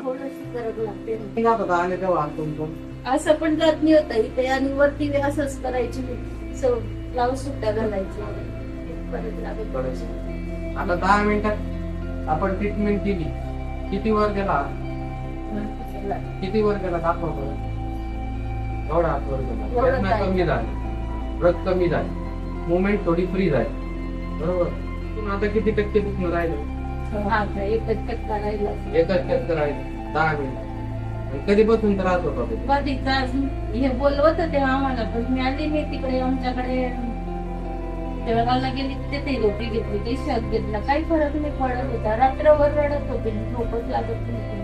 थोडीशी गरज लागते. आणि तेव्हा तुमचं असं पण जात नाही होत इथे आणि वरती असंच करायची ब्लाऊज सुट्ट्या घालायची परत लागत बरं. आता 10 मिनिटात आपण ट्रीटमेंट केली. किती वर गेला? किती वर गेला दाखवा बरं. एवढा हात वर गेला. एवढं वेदना काय? कमी झाली, रक्त कमी झाली, मुवमेंट थोडी फ्री झाली. बरोबर. तुम्ही आता किती टक्के दुखणं राहिलं? आता एकच टक्का राहिला. एकच टक्के राहिलं 10 मिनिटात. आणि कधीपासून त्रास होता तो? कधीच हे बोलवत होते आम्हाला पण मी आली नाही तिकडे आमच्याकडे देवळाला गेली तिथे लोटी घेतली काही शक घेतला काही फरक नाही पडत होता. रात्रभर रडत होते झोपच लागत नव्हती.